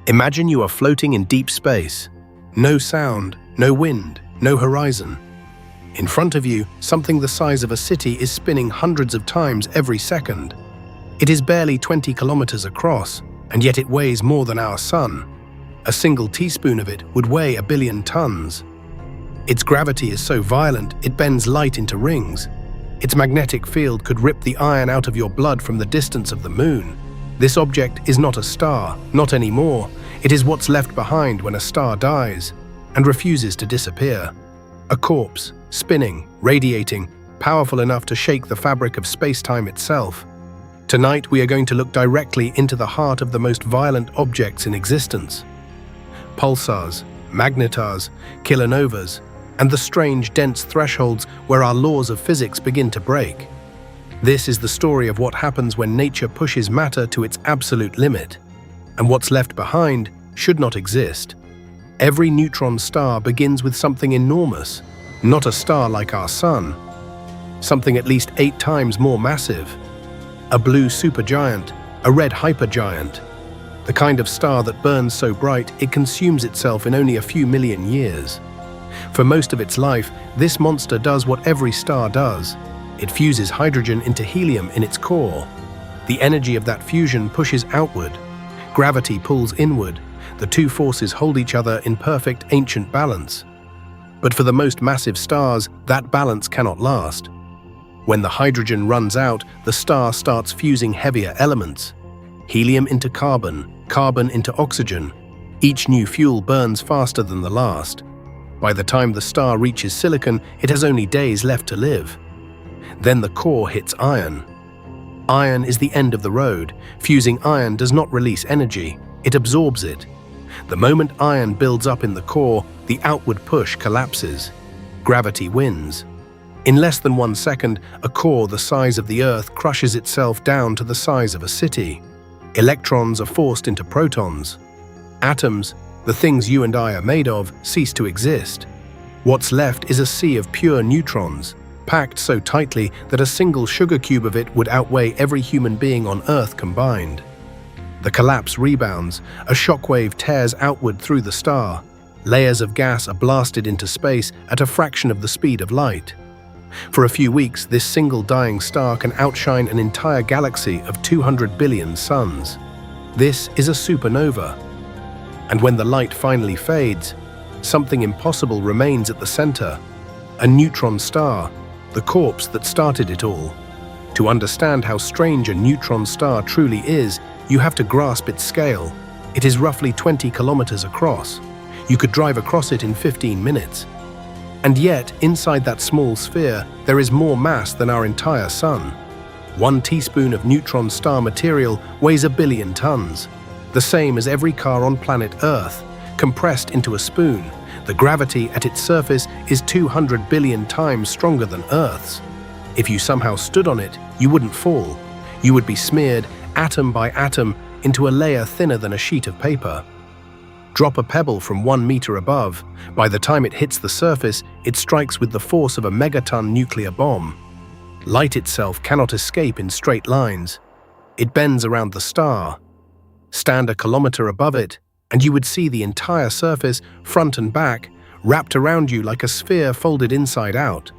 Imagine you are floating in deep space. No sound, no wind, no horizon. In front of you, something the size of a city is spinning hundreds of times every second. It is barely 20 kilometers across, and yet it weighs more than our sun. A single teaspoon of it would weigh 1 billion tons. Its gravity is so violent it bends light into rings. Its magnetic field could rip the iron out of your blood from the distance of the moon. This object is not a star, not anymore. It is what's left behind when a star dies and refuses to disappear. A corpse, spinning, radiating, powerful enough to shake the fabric of space-time itself. Tonight we are going to look directly into the heart of the most violent objects in existence. Pulsars, magnetars, kilonovas, and the strange, dense thresholds where our laws of physics begin to break. This is the story of what happens when nature pushes matter to its absolute limit, and what's left behind should not exist. Every neutron star begins with something enormous, not a star like our sun, something at least 8 times more massive. A blue supergiant, a red hypergiant, the kind of star that burns so bright it consumes itself in only a few million years. For most of its life, this monster does what every star does. It fuses hydrogen into helium in its core. The energy of that fusion pushes outward. Gravity pulls inward. The two forces hold each other in perfect ancient balance. But for the most massive stars, that balance cannot last. When the hydrogen runs out, the star starts fusing heavier elements. Helium into carbon, carbon into oxygen. Each new fuel burns faster than the last. By the time the star reaches silicon, it has only days left to live. Then the core hits iron. Iron is the end of the road. Fusing iron does not release energy, it absorbs it. The moment iron builds up in the core, the outward push collapses. Gravity wins. In less than 1 second, a core the size of the Earth crushes itself down to the size of a city. Electrons are forced into protons. Atoms, the things you and I are made of, cease to exist. What's left is a sea of pure neutrons, packed so tightly that a single sugar cube of it would outweigh every human being on Earth combined. The collapse rebounds, a shockwave tears outward through the star. Layers of gas are blasted into space at a fraction of the speed of light. For a few weeks, this single dying star can outshine an entire galaxy of 200 billion suns. This is a supernova. And when the light finally fades, something impossible remains at the center. A neutron star, the corpse that started it all. To understand how strange a neutron star truly is, you have to grasp its scale. It is roughly 20 kilometers across. You could drive across it in 15 minutes. And yet, inside that small sphere, there is more mass than our entire sun. 1 teaspoon of neutron star material weighs 1 billion tons. The same as every car on planet Earth, compressed into a spoon. The gravity at its surface is 200 billion times stronger than Earth's. If you somehow stood on it, you wouldn't fall. You would be smeared, atom by atom, into a layer thinner than a sheet of paper. Drop a pebble from 1 meter above. By the time it hits the surface, it strikes with the force of a megaton nuclear bomb. Light itself cannot escape in straight lines. It bends around the star. Stand a kilometer above it, and you would see the entire surface, front and back, wrapped around you like a sphere folded inside out.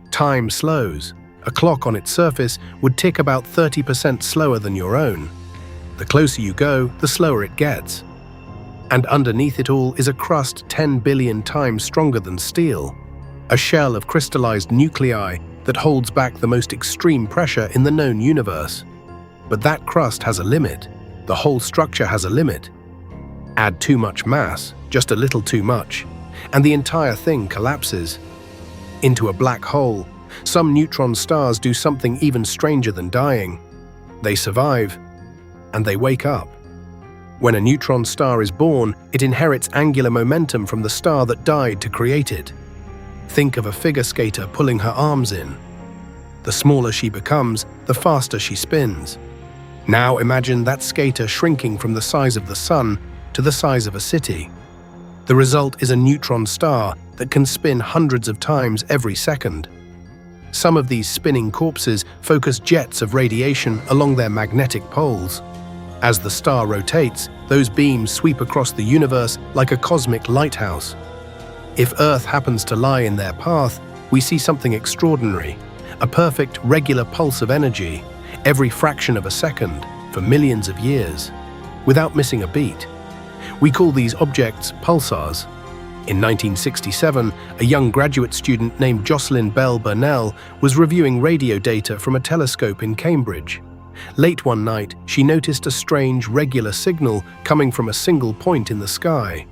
Time slows. A clock on its surface would tick about 30% slower than your own. The closer you go, the slower it gets. And underneath it all is a crust 10 billion times stronger than steel, a shell of crystallized nuclei that holds back the most extreme pressure in the known universe. But that crust has a limit. The whole structure has a limit. Add too much mass, just a little too much, and the entire thing collapses into a black hole. Some neutron stars do something even stranger than dying. They survive, and they wake up. When a neutron star is born, it inherits angular momentum from the star that died to create it. Think of a figure skater pulling her arms in. The smaller she becomes, the faster she spins. Now imagine that skater shrinking from the size of the sun to the size of a city. The result is a neutron star that can spin hundreds of times every second. Some of these spinning corpses focus jets of radiation along their magnetic poles. As the star rotates, those beams sweep across the universe like a cosmic lighthouse. If Earth happens to lie in their path, we see something extraordinary, a perfect, regular pulse of energy, every fraction of a second, for millions of years, without missing a beat. We call these objects pulsars. In 1967, a young graduate student named Jocelyn Bell Burnell was reviewing radio data from a telescope in Cambridge. Late one night, she noticed a strange, regular signal coming from a single point in the sky.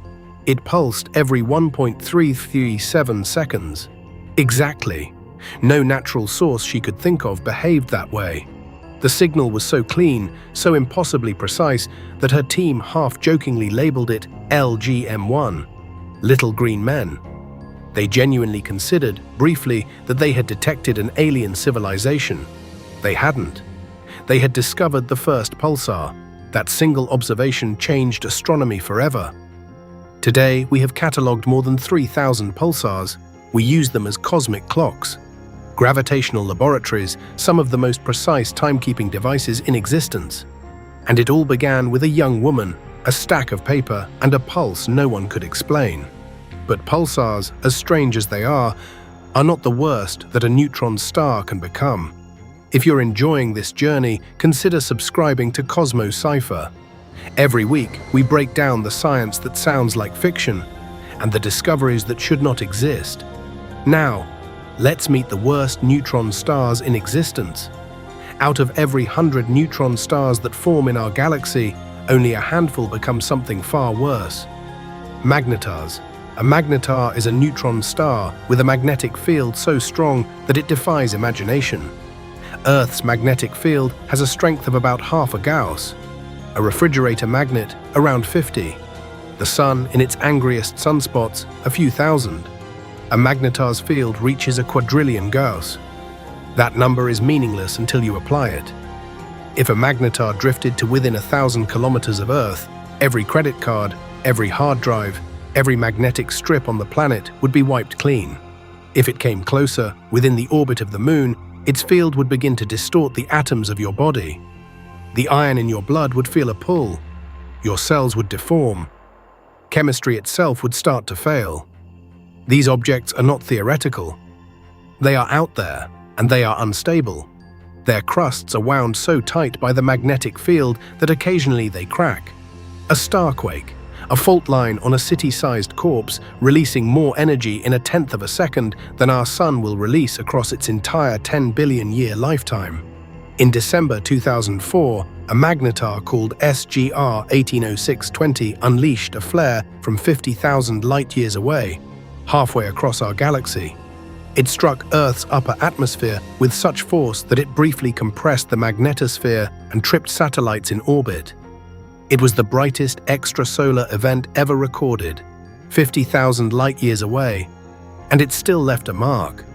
It pulsed every 1.337 seconds. Exactly. No natural source she could think of behaved that way. The signal was so clean, so impossibly precise, that her team half-jokingly labeled it LGM1, Little Green Men. They genuinely considered, briefly, that they had detected an alien civilization. They hadn't. They had discovered the first pulsar. That single observation changed astronomy forever. Today, we have catalogued more than 3,000 pulsars. We use them as cosmic clocks. Gravitational laboratories, some of the most precise timekeeping devices in existence. And it all began with a young woman, a stack of paper, and a pulse no one could explain. But pulsars, as strange as they are not the worst that a neutron star can become. If you're enjoying this journey, consider subscribing to Cosmo Cypher. Every week, we break down the science that sounds like fiction and the discoveries that should not exist. Now, let's meet the worst neutron stars in existence. Out of every 100 neutron stars that form in our galaxy, only a handful become something far worse. Magnetars. A magnetar is a neutron star with a magnetic field so strong that it defies imagination. Earth's magnetic field has a strength of about half a Gauss. A refrigerator magnet, around 50. The Sun, in its angriest sunspots, a few thousand. A magnetar's field reaches a quadrillion Gauss. That number is meaningless until you apply it. If a magnetar drifted to within 1,000 kilometers of Earth, every credit card, every hard drive, every magnetic strip on the planet would be wiped clean. If it came closer, within the orbit of the Moon, its field would begin to distort the atoms of your body. The iron in your blood would feel a pull. Your cells would deform. Chemistry itself would start to fail. These objects are not theoretical. They are out there, and they are unstable. Their crusts are wound so tight by the magnetic field that occasionally they crack. A starquake, a fault line on a city-sized corpse, releasing more energy in 1/10 of a second than our Sun will release across its entire 10 billion-year lifetime. In December 2004, a magnetar called SGR 180620 unleashed a flare from 50,000 light-years away, halfway across our galaxy. It struck Earth's upper atmosphere with such force that it briefly compressed the magnetosphere and tripped satellites in orbit. It was the brightest extrasolar event ever recorded, 50,000 light-years away, and it still left a mark.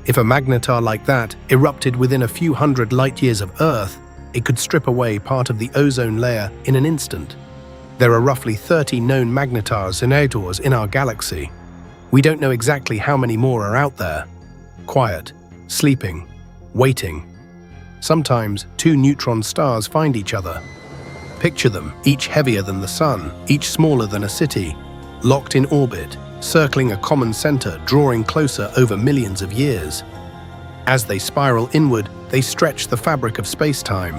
If a magnetar like that erupted within a few hundred light-years of Earth, it could strip away part of the ozone layer in an instant. There are roughly 30 known magnetars and outweighs in our galaxy. We don't know exactly how many more are out there. Quiet, sleeping, waiting. Sometimes 2 neutron stars find each other. Picture them, each heavier than the Sun, each smaller than a city, locked in orbit, circling a common center, drawing closer over millions of years. As they spiral inward, they stretch the fabric of space-time.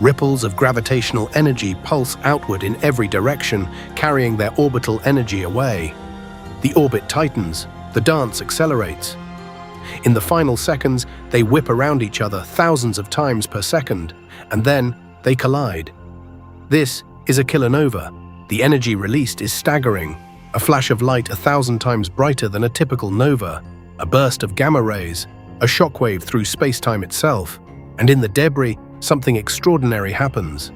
Ripples of gravitational energy pulse outward in every direction, carrying their orbital energy away. The orbit tightens, the dance accelerates. In the final seconds, they whip around each other thousands of times per second, and then they collide. This is a kilonova. The energy released is staggering. A flash of light 1,000 times brighter than a typical nova, a burst of gamma rays, a shockwave through space-time itself, and in the debris, something extraordinary happens.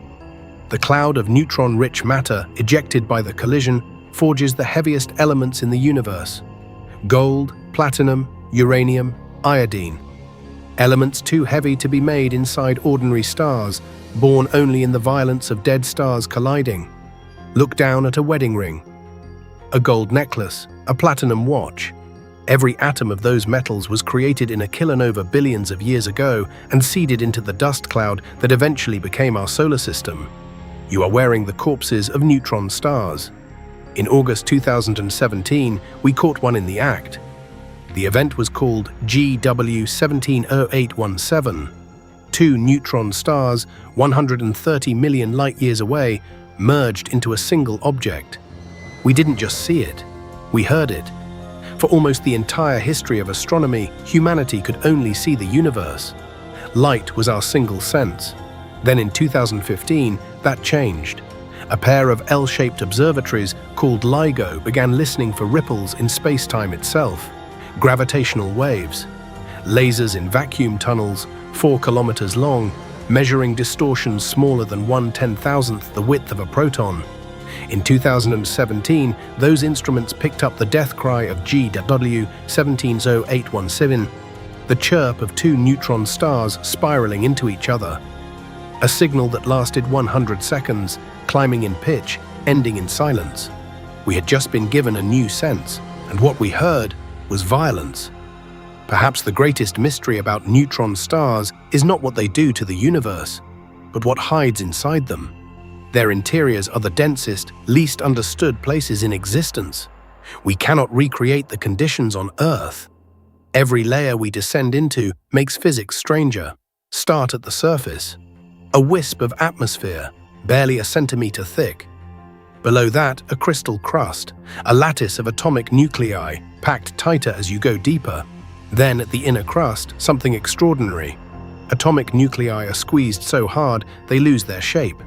The cloud of neutron-rich matter ejected by the collision forges the heaviest elements in the universe: gold, platinum, uranium, iodine. Elements too heavy to be made inside ordinary stars, born only in the violence of dead stars colliding. Look down at a wedding ring. A gold necklace, a platinum watch. Every atom of those metals was created in a kilonova billions of years ago and seeded into the dust cloud that eventually became our solar system. You are wearing the corpses of neutron stars. In August 2017, we caught one in the act. The event was called GW170817. Two neutron stars, 130 million light-years away, merged into a single object. We didn't just see it, we heard it. For almost the entire history of astronomy, humanity could only see the universe. Light was our single sense. Then in 2015, that changed. A pair of L-shaped observatories called LIGO began listening for ripples in space-time itself, gravitational waves, lasers in vacuum tunnels, 4 kilometers long, measuring distortions smaller than 1/10,000th the width of a proton. In 2017, those instruments picked up the death cry of GW170817, the chirp of two neutron stars spiraling into each other. A signal that lasted 100 seconds, climbing in pitch, ending in silence. We had just been given a new sense, and what we heard was violence. Perhaps the greatest mystery about neutron stars is not what they do to the universe, but what hides inside them. Their interiors are the densest, least understood places in existence. We cannot recreate the conditions on Earth. Every layer we descend into makes physics stranger. Start at the surface. A wisp of atmosphere, barely a centimeter thick. Below that, a crystal crust, a lattice of atomic nuclei, packed tighter as you go deeper. Then, at the inner crust, something extraordinary. Atomic nuclei are squeezed so hard they lose their shape.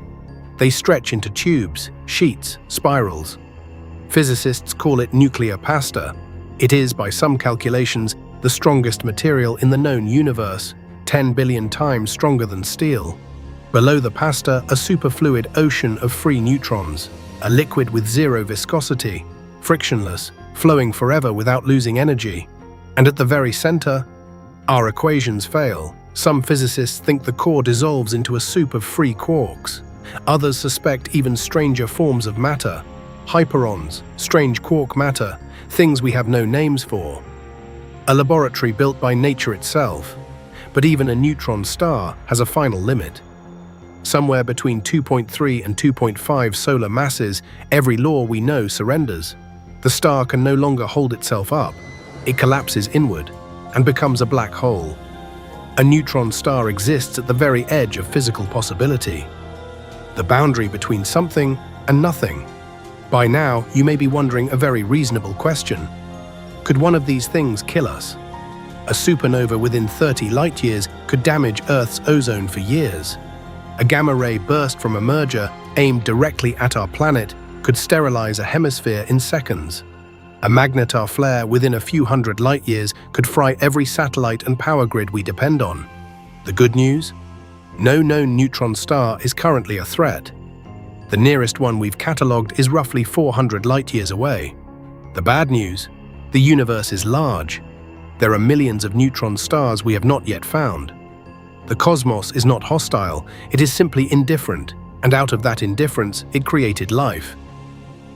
They stretch into tubes, sheets, spirals. Physicists call it nuclear pasta. It is, by some calculations, the strongest material in the known universe, 10 billion times stronger than steel. Below the pasta, a superfluid ocean of free neutrons, a liquid with zero viscosity, frictionless, flowing forever without losing energy. And at the very center, our equations fail. Some physicists think the core dissolves into a soup of free quarks. Others suspect even stranger forms of matter, hyperons, strange quark matter, things we have no names for. A laboratory built by nature itself. But even a neutron star has a final limit. Somewhere between 2.3 and 2.5 solar masses, every law we know surrenders. The star can no longer hold itself up. It collapses inward and becomes a black hole. A neutron star exists at the very edge of physical possibility, the boundary between something and nothing. By now, you may be wondering a very reasonable question. Could one of these things kill us? A supernova within 30 light-years could damage Earth's ozone for years. A gamma-ray burst from a merger aimed directly at our planet could sterilize a hemisphere in seconds. A Magnetar flare within a few hundred light-years could fry every satellite and power grid we depend on. The good news? No known neutron star is currently a threat. The nearest one we've catalogued is roughly 400 light-years away. The bad news? The universe is large. There are millions of neutron stars we have not yet found. The cosmos is not hostile, it is simply indifferent, and out of that indifference, it created life.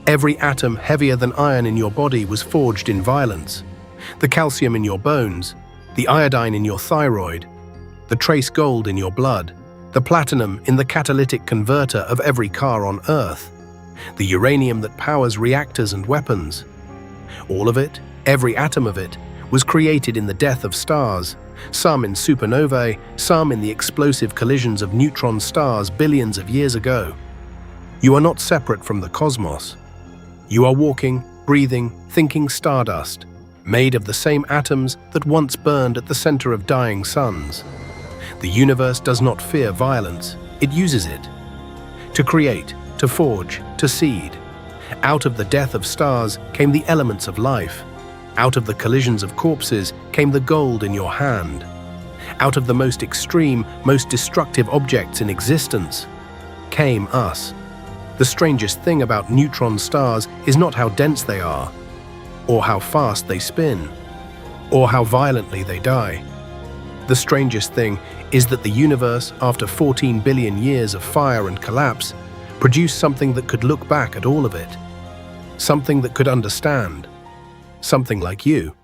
Every atom heavier than iron in your body was forged in violence. The calcium in your bones, the iodine in your thyroid, the trace gold in your blood, the platinum in the catalytic converter of every car on Earth, the uranium that powers reactors and weapons. All of it, every atom of it, was created in the death of stars, some in supernovae, some in the explosive collisions of neutron stars billions of years ago. You are not separate from the cosmos. You are walking, breathing, thinking stardust, made of the same atoms that once burned at the center of dying suns. The universe does not fear violence, it uses it. To create, to forge, to seed. Out of the death of stars came the elements of life. Out of the collisions of corpses came the gold in your hand. Out of the most extreme, most destructive objects in existence came us. The strangest thing about neutron stars is not how dense they are, or how fast they spin, or how violently they die. The strangest thing is that the universe, after 14 billion years of fire and collapse, produced something that could look back at all of it. Something that could understand. Something like you.